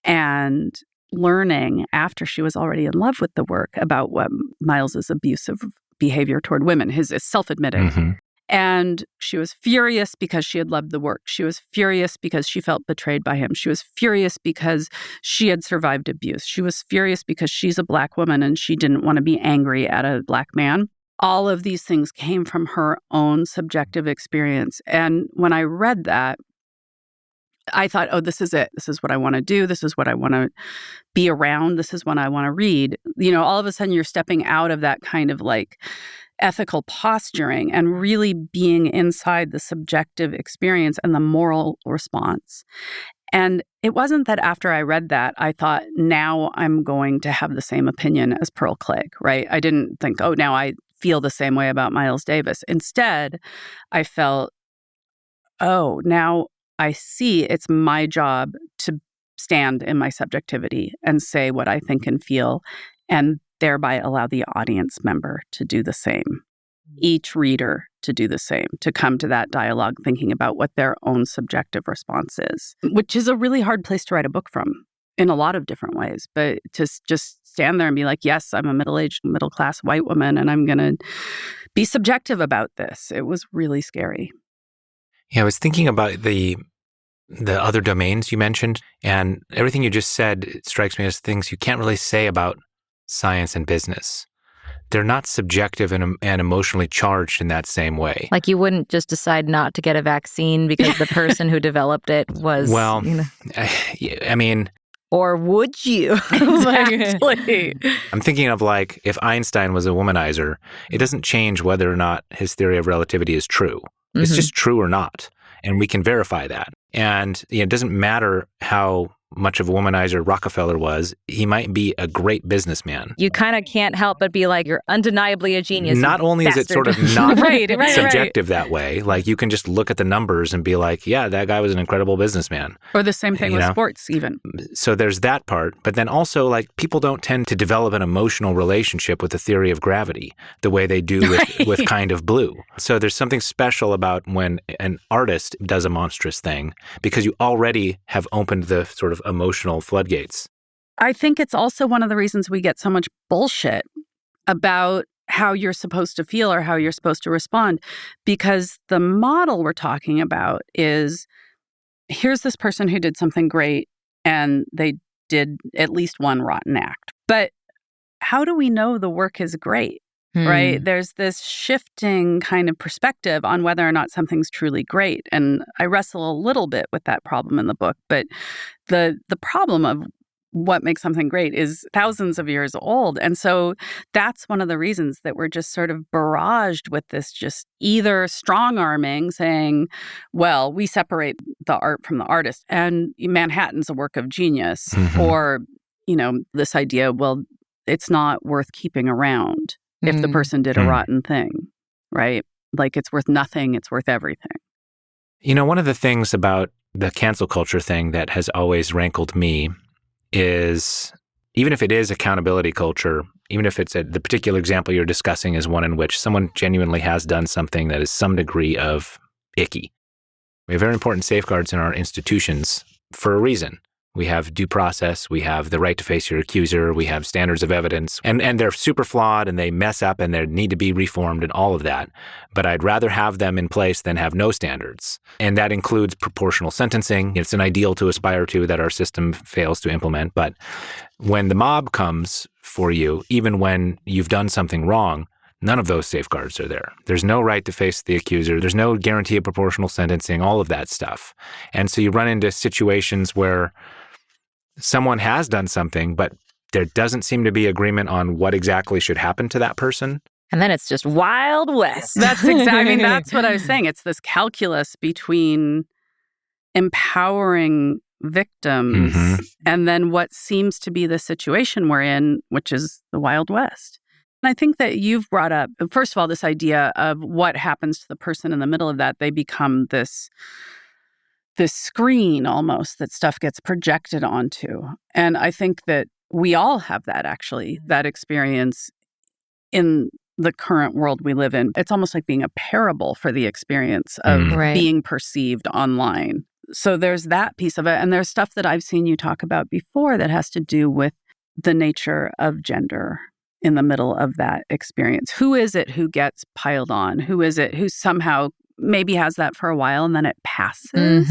Speaker 3: and learning after she was already in love with the work about what Miles's abusive behavior toward women, his is self-admitted. And she was furious because she had loved the work. She was furious because she felt betrayed by him. She was furious because she had survived abuse. She was furious because she's a Black woman and she didn't want to be angry at a Black man. All of these things came from her own subjective experience. And when I read that, I thought, oh, this is it. This is what I want to do. This is what I want to be around. This is what I want to read. All of a sudden you're stepping out of that kind of like ethical posturing and really being inside the subjective experience and the moral response. And it wasn't that after I read that, I thought, now I'm going to have the same opinion as Pearl Clegg, right? I didn't think, oh, now I feel the same way about Miles Davis. Instead, I felt, oh, now I see it's my job to stand in my subjectivity and say what I think and feel, and thereby allow the audience member to do the same, each reader to do the same, to come to that dialogue thinking about what their own subjective response is, which is a really hard place to write a book from in a lot of different ways. But to just stand there and be like, yes, I'm a middle-aged, middle-class white woman, and I'm going to be subjective about this. It was really scary.
Speaker 2: Yeah, I was thinking about the other domains you mentioned, and everything you just said, it strikes me as things you can't really say about science and business. they're not subjective and emotionally charged in that same way.
Speaker 1: Like you wouldn't just decide not to get a vaccine because the person who developed it was,
Speaker 2: well, I mean...
Speaker 1: Or would you?
Speaker 3: Exactly.
Speaker 2: I'm thinking of like, if Einstein was a womanizer, it doesn't change whether or not his theory of relativity is true. Mm-hmm. It's just true or not. And we can verify that. And it doesn't matter how much of a womanizer Rockefeller was. He might be a great businessman.
Speaker 1: You kind of can't help but be like, you're undeniably a genius.
Speaker 2: Not only is it sort of not
Speaker 3: right.
Speaker 2: subjective that way, like you can just look at the numbers and be like, yeah, that guy was an incredible businessman.
Speaker 3: Or the same thing with sports even.
Speaker 2: So there's that part. But then also like people don't tend to develop an emotional relationship with the theory of gravity the way they do with Kind of Blue. So there's something special about when an artist does a monstrous thing because you already have opened the sort of emotional floodgates.
Speaker 3: I think it's also one of the reasons we get so much bullshit about how you're supposed to feel or how you're supposed to respond, because the model we're talking about is, here's this person who did something great and they did at least one rotten act. But how do we know the work is great? Right? There's this shifting kind of perspective on whether or not something's truly great. And I wrestle a little bit with that problem in the book. But the problem of what makes something great is thousands of years old. And so that's one of the reasons that we're just sort of barraged with this just either strong-arming, saying, well, we separate the art from the artist and Manhattan's a work of genius. Or, this idea, well, it's not worth keeping around if the person did a rotten thing, right? Like it's worth nothing, it's worth everything.
Speaker 2: One of the things about the cancel culture thing that has always rankled me is, even if it is accountability culture, even if it's the particular example you're discussing is one in which someone genuinely has done something that is some degree of icky. We have very important safeguards in our institutions for a reason. We have due process, we have the right to face your accuser, we have standards of evidence, and they're super flawed and they mess up and they need to be reformed and all of that. But I'd rather have them in place than have no standards. And that includes proportional sentencing. It's an ideal to aspire to that our system fails to implement. But when the mob comes for you, even when you've done something wrong, none of those safeguards are there. There's no right to face the accuser. There's no guarantee of proportional sentencing, all of that stuff. And so you run into situations where someone has done something, but there doesn't seem to be agreement on what exactly should happen to that person.
Speaker 1: And then it's just Wild West.
Speaker 3: That's exactly, that's what I was saying. It's this calculus between empowering victims and then what seems to be the situation we're in, which is the Wild West. And I think that you've brought up, first of all, this idea of what happens to the person in the middle of that. They become this screen almost that stuff gets projected onto. And I think that we all have that, actually, that experience in the current world we live in. It's almost like being a parable for the experience of being perceived online. So there's that piece of it. And there's stuff that I've seen you talk about before that has to do with the nature of gender in the middle of that experience. Who is it who gets piled on? Who is it who somehow maybe has that for a while and then it passes?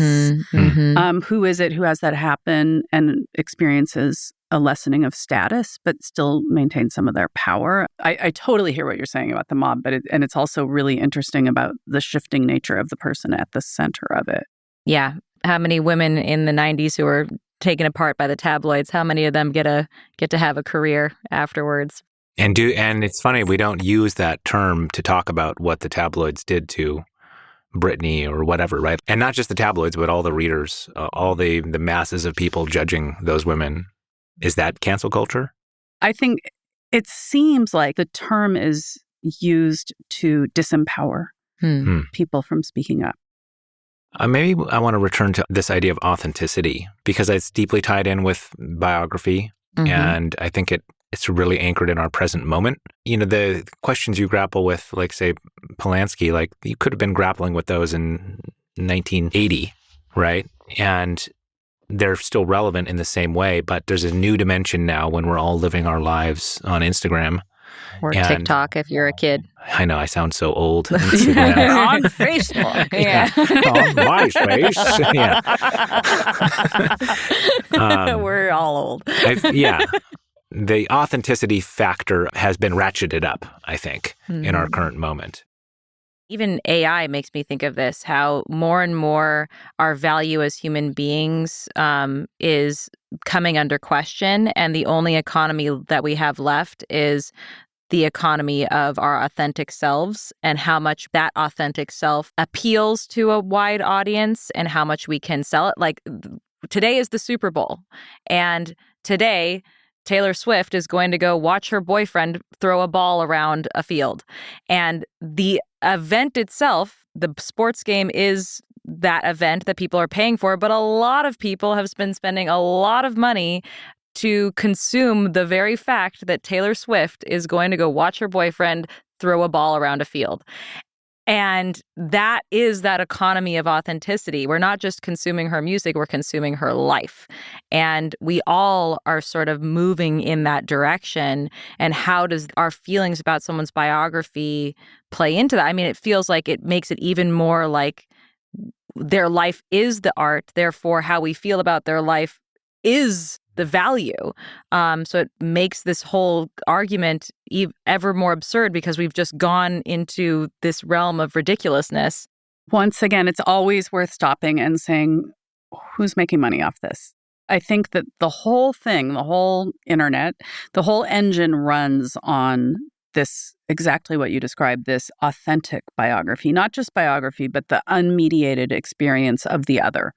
Speaker 3: Who is it who has that happen and experiences a lessening of status, but still maintain some of their power? I totally hear what you're saying about the mob, but it's also really interesting about the shifting nature of the person at the center of it.
Speaker 1: Yeah. How many women in the 90s who were taken apart by the tabloids, how many of them get to have a career afterwards?
Speaker 2: And it's funny, we don't use that term to talk about what the tabloids did to Britney or whatever, right? And not just the tabloids, but all the readers, all the masses of people judging those women. Is that cancel culture?
Speaker 3: I think it seems like the term is used to disempower people from speaking up.
Speaker 2: Maybe I want to return to this idea of authenticity because it's deeply tied in with biography. And I think it's really anchored in our present moment. The questions you grapple with, like, say, Polanski, like, you could have been grappling with those in 1980, right? And they're still relevant in the same way, but there's a new dimension now when we're all living our lives on Instagram.
Speaker 1: Or TikTok if you're a kid.
Speaker 2: I know, I sound so old.
Speaker 3: On Facebook.
Speaker 1: Yeah.
Speaker 2: On MySpace. Yeah.
Speaker 1: We're all old.
Speaker 2: the authenticity factor has been ratcheted up, I think, in our current moment.
Speaker 1: Even AI makes me think of this, how more and more our value as human beings is coming under question. And the only economy that we have left is the economy of our authentic selves and how much that authentic self appeals to a wide audience and how much we can sell it. Like today is the Super Bowl. And today, Taylor Swift is going to go watch her boyfriend throw a ball around a field. And the event itself, the sports game, is that event that people are paying for. But a lot of people have been spending a lot of money to consume the very fact that Taylor Swift is going to go watch her boyfriend throw a ball around a field. And that is that economy of authenticity. We're not just consuming her music, we're consuming her life. And we all are sort of moving in that direction. And how does our feelings about someone's biography play into that? I mean, it feels like it makes it even more like their life is the art. Therefore, how we feel about their life is the value. So it makes this whole argument ever more absurd because we've just gone into this realm of ridiculousness.
Speaker 3: Once again, it's always worth stopping and saying, who's making money off this? I think that the whole thing, the whole internet, the whole engine runs on this, exactly what you described, this authentic biography, not just biography, but the unmediated experience of the other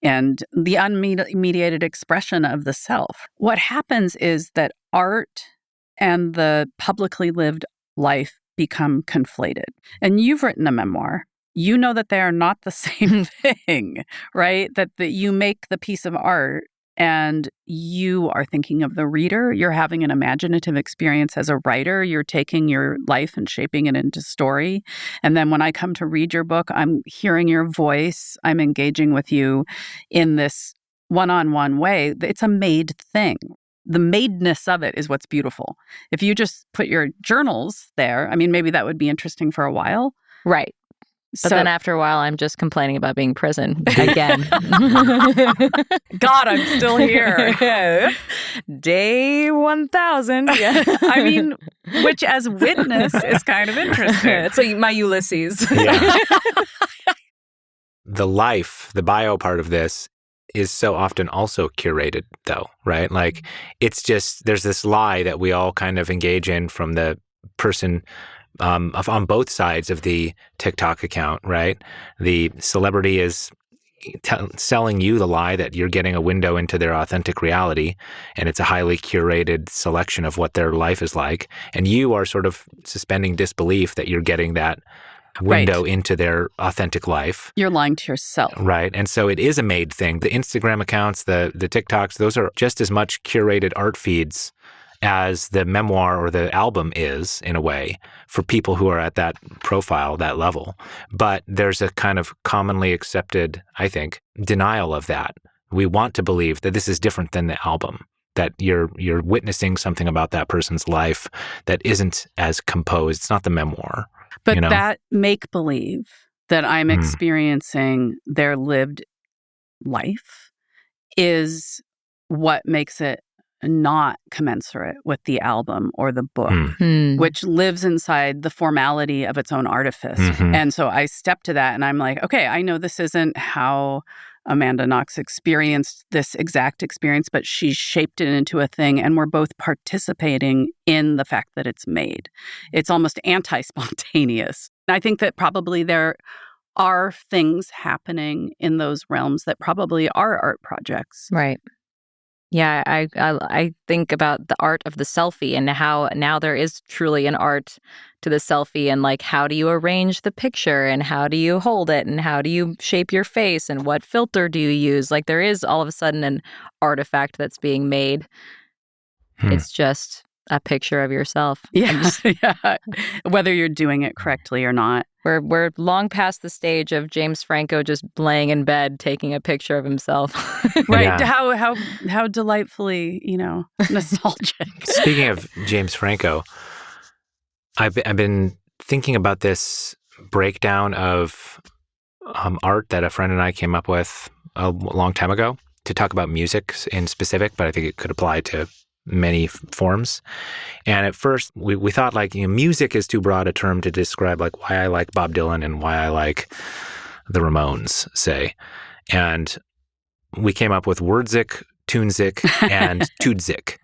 Speaker 3: and the unmediated expression of the self. What happens is that art and the publicly lived life become conflated. And you've written a memoir. You know that they are not the same thing, right? That you make the piece of art and you are thinking of the reader. You're having an imaginative experience as a writer. You're taking your life and shaping it into story. And then when I come to read your book, I'm hearing your voice. I'm engaging with you in this one-on-one way. It's a made thing. The madeness of it is what's beautiful. If you just put your journals there, I mean, maybe that would be interesting for a while.
Speaker 1: Right. But then after a while, I'm just complaining about being in prison again.
Speaker 3: God, I'm still here.
Speaker 1: Day 1000. Yeah.
Speaker 3: I mean, which as witness is kind of interesting.
Speaker 1: It's like my Ulysses.
Speaker 2: Yeah. The life, the bio part of this is so often also curated, though, right? Like, it's just, there's this lie that we all kind of engage in from the person on both sides of the TikTok account, right? The celebrity is selling you the lie that you're getting a window into their authentic reality, and it's a highly curated selection of what their life is like. And you are sort of suspending disbelief that you're getting that window into their authentic life.
Speaker 3: You're lying to yourself.
Speaker 2: Right. And so it is a made thing. The Instagram accounts, the TikToks, those are just as much curated art feeds as the memoir or the album is, in a way, for people who are at that profile, that level. But there's a kind of commonly accepted, I think, denial of that. We want to believe that this is different than the album, that you're witnessing something about that person's life that isn't as composed. It's not the memoir.
Speaker 3: But that make-believe that I'm experiencing their lived life is what makes it not commensurate with the album or the book, which lives inside the formality of its own artifice. And so I step to that and I'm like, okay, I know this isn't how Amanda Knox experienced this exact experience, but she shaped it into a thing, and we're both participating in the fact that it's made. It's almost anti-spontaneous. I think that probably there are things happening in those realms that probably are art projects.
Speaker 1: Right. Yeah, I think about the art of the selfie and how now there is truly an art to the selfie, and like, how do you arrange the picture and how do you hold it and how do you shape your face and what filter do you use? Like, there is all of a sudden an artifact that's being made. It's just a picture of yourself.
Speaker 3: Yeah, yeah. Whether you're doing it correctly or not.
Speaker 1: We're long past the stage of James Franco just laying in bed taking a picture of himself.
Speaker 3: Right.
Speaker 2: Yeah.
Speaker 3: How delightfully, nostalgic.
Speaker 2: Speaking of James Franco, I've been thinking about this breakdown of art that a friend and I came up with a long time ago to talk about music in specific, but I think it could apply to many forms. And at first, we thought like, music is too broad a term to describe like why I like Bob Dylan and why I like the Ramones, say. And we came up with wordzik, tunezik, and tudezik.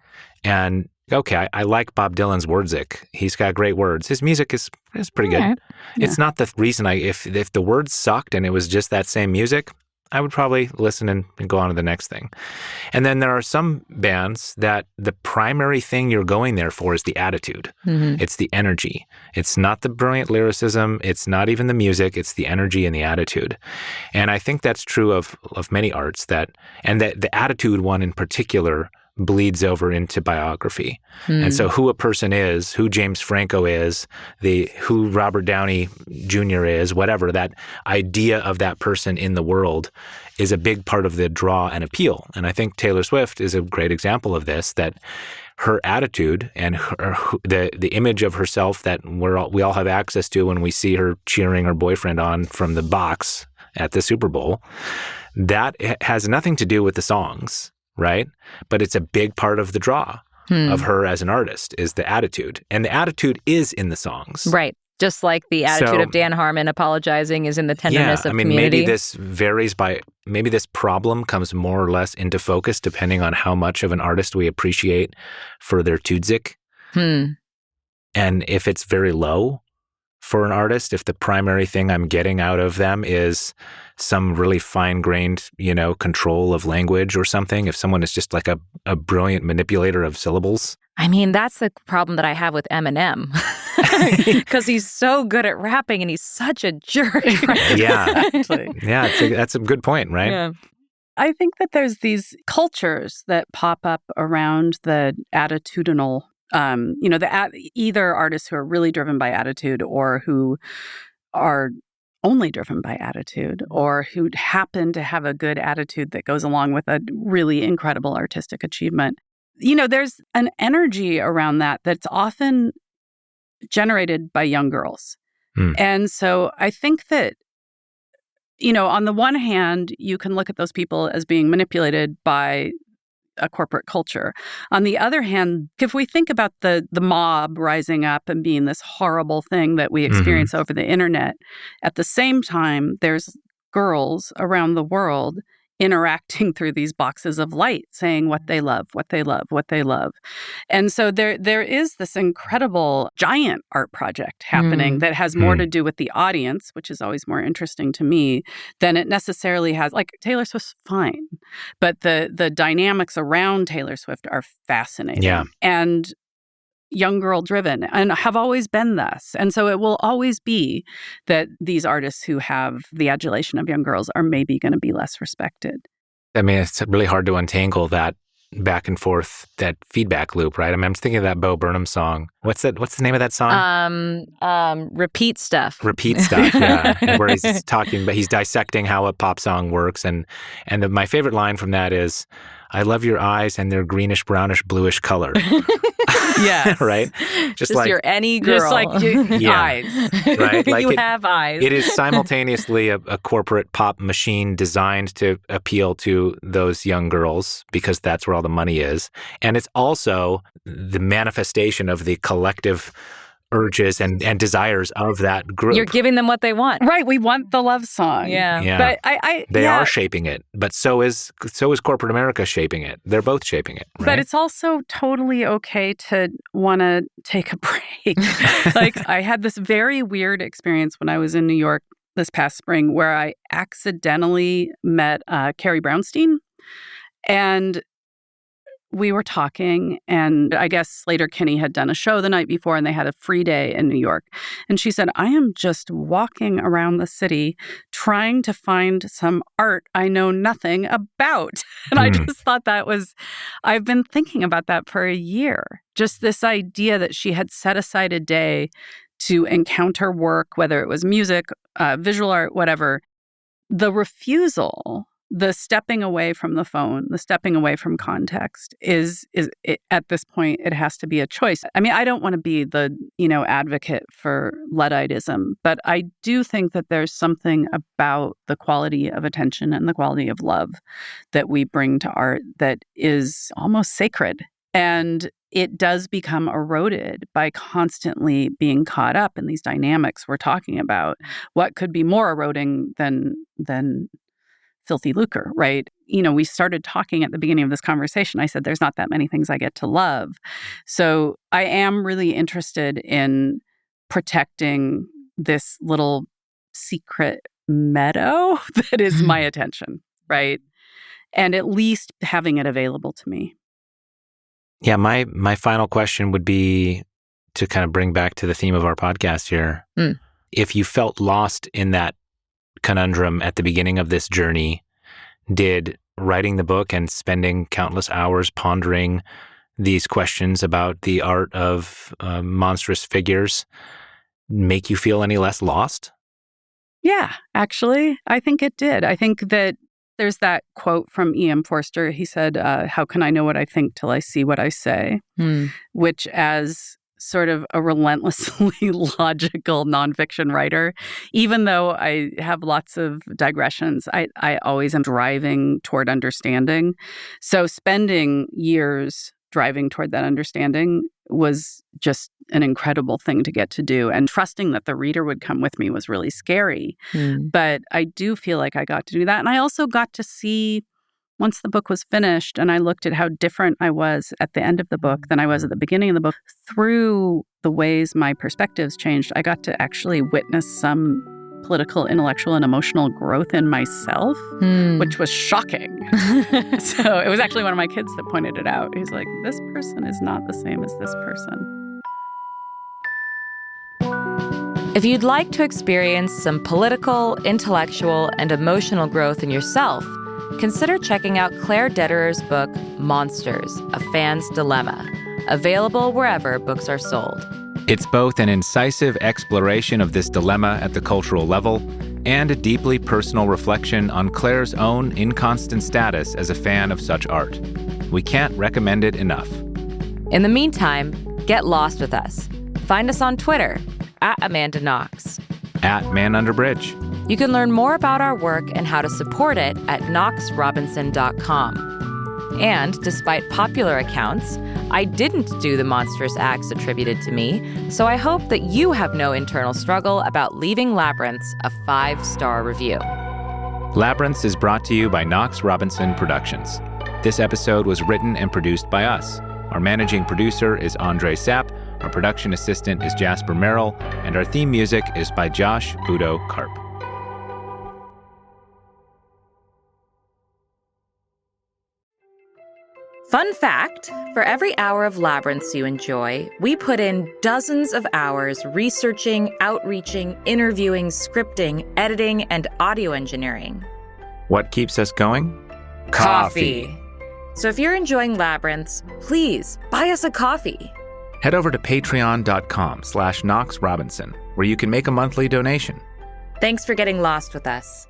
Speaker 2: And okay, I like Bob Dylan's wordzik. He's got great words. His music is pretty good.
Speaker 3: Right. Yeah.
Speaker 2: It's not the reason if the words sucked and it was just that same music, I would probably listen and go on to the next thing. And then there are some bands that the primary thing you're going there for is the attitude. Mm-hmm. It's the energy. It's not the brilliant lyricism. It's not even the music. It's the energy and the attitude. And I think that's true of many arts and that the attitude one in particular bleeds over into biography. And so who a person is, who James Franco is, who Robert Downey Jr. is, whatever, that idea of that person in the world is a big part of the draw and appeal. And I think Taylor Swift is a great example of this, that her attitude and the image of herself that we all have access to when we see her cheering her boyfriend on from the box at the Super Bowl, that has nothing to do with the songs. Right? But it's a big part of the draw of her as an artist is the attitude. And the attitude is in the songs.
Speaker 1: Right. Just like the attitude of Dan Harmon apologizing is in the tenderness of community.
Speaker 2: Maybe this varies maybe this problem comes more or less into focus depending on how much of an artist we appreciate for their tudezik. And if it's very low for an artist, if the primary thing I'm getting out of them is some really fine-grained, control of language or something, if someone is just like a brilliant manipulator of syllables. I
Speaker 1: mean, that's the problem that I have with Eminem. Because he's so good at rapping and he's such a jerk. Right?
Speaker 2: Yeah. Yeah, that's a good point, right?
Speaker 3: Yeah. I think that there's these cultures that pop up around the attitudinal either artists who are really driven by attitude or who are only driven by attitude or who happen to have a good attitude that goes along with a really incredible artistic achievement. There's an energy around that's often generated by young girls. And so I think that, on the one hand, you can look at those people as being manipulated by a corporate culture. On the other hand, if we think about the mob rising up and being this horrible thing that we experience over the internet, at the same time, there's girls around the world interacting through these boxes of light, saying what they love, what they love, what they love. And so there is this incredible giant art project happening that has more to do with the audience, which is always more interesting to me, than it necessarily has. Like, Taylor Swift's fine, but the dynamics around Taylor Swift are fascinating.
Speaker 2: Yeah.
Speaker 3: And young girl driven and have always been thus. And so it will always be that these artists who have the adulation of young girls are maybe going to be less respected.
Speaker 2: I mean, it's really hard to untangle that back and forth, that feedback loop, right? I mean, I'm thinking of that Bo Burnham song. What's the name of that song?
Speaker 1: Repeat Stuff.
Speaker 2: Repeat Stuff, yeah. Where he's talking, but he's dissecting how a pop song works. And my favorite line from that is, I love your eyes and their greenish, brownish, bluish color.
Speaker 3: Yes.
Speaker 2: Right?
Speaker 1: Just like you're any girl.
Speaker 3: Just like eyes.
Speaker 2: Right? Like
Speaker 1: you have eyes.
Speaker 2: It is simultaneously a corporate pop machine designed to appeal to those young girls because that's where all the money is. And it's also the manifestation of the collective urges and desires of that group.
Speaker 1: You're giving them what they want.
Speaker 3: Right. We want the love song.
Speaker 1: Yeah.
Speaker 3: But
Speaker 2: they are shaping it, but so is corporate America shaping it. They're both shaping it. Right?
Speaker 3: But it's also totally okay to want to take a break. Like, I had this very weird experience when I was in New York this past spring where I accidentally met Carrie Brownstein. And we were talking, and I guess Slater-Kinney had done a show the night before, and they had a free day in New York. And she said, I am just walking around the city trying to find some art I know nothing about. And I just thought I've been thinking about that for a year. Just this idea that she had set aside a day to encounter work, whether it was music, visual art, whatever. The refusal, the stepping away from the phone, the stepping away from context is at this point, it has to be a choice. I mean, I don't want to be the, advocate for Ludditism, but I do think that there's something about the quality of attention and the quality of love that we bring to art that is almost sacred And it does become eroded by constantly being caught up in these dynamics we're talking about. What could be more eroding than filthy lucre, right? We started talking at the beginning of this conversation. I said, there's not that many things I get to love. So I am really interested in protecting this little secret meadow that is my attention, right? And at least having it available to me.
Speaker 2: Yeah, my final question would be to kind of bring back to the theme of our podcast here. If you felt lost in that conundrum at the beginning of this journey, did writing the book and spending countless hours pondering these questions about the art of monstrous figures make you feel any less lost?
Speaker 3: Yeah, actually, I think it did. I think that there's that quote from E.M. Forster. He said, how can I know what I think till I see what I say? Which, as sort of a relentlessly logical nonfiction writer, even though I have lots of digressions, I always am driving toward understanding. So spending years driving toward that understanding was just an incredible thing to get to do. And trusting that the reader would come with me was really scary. But I do feel like I got to do that. And I also got to see, once the book was finished and I looked at how different I was at the end of the book than I was at the beginning of the book, through the ways my perspectives changed, I got to actually witness some political, intellectual, and emotional growth in myself, which was shocking. So it was actually one of my kids that pointed it out. He's like, this person is not the same as this person.
Speaker 1: If you'd like to experience some political, intellectual, and emotional growth in yourself, consider checking out Claire Dederer's book, Monsters, A Fan's Dilemma, available wherever books are sold.
Speaker 2: It's both an incisive exploration of this dilemma at the cultural level and a deeply personal reflection on Claire's own inconstant status as a fan of such art. We can't recommend it enough.
Speaker 1: In the meantime, get lost with us. Find us on Twitter, @AmandaKnox.
Speaker 2: @ManUnderBridge.
Speaker 1: You can learn more about our work and how to support it at knoxrobinson.com. And despite popular accounts, I didn't do the monstrous acts attributed to me, so I hope that you have no internal struggle about leaving Labyrinths a 5-star review.
Speaker 2: Labyrinths is brought to you by Knox Robinson Productions. This episode was written and produced by us. Our managing producer is Andre Sapp, our production assistant is Jasper Merrill, and our theme music is by Josh Budo Karp.
Speaker 1: Fun fact, for every hour of Labyrinths you enjoy, we put in dozens of hours researching, outreaching, interviewing, scripting, editing, and audio engineering.
Speaker 2: What keeps us going?
Speaker 1: Coffee. So if you're enjoying Labyrinths, please buy us a coffee.
Speaker 2: Head over to patreon.com/Knox Robinson, where you can make a monthly donation.
Speaker 1: Thanks for getting lost with us.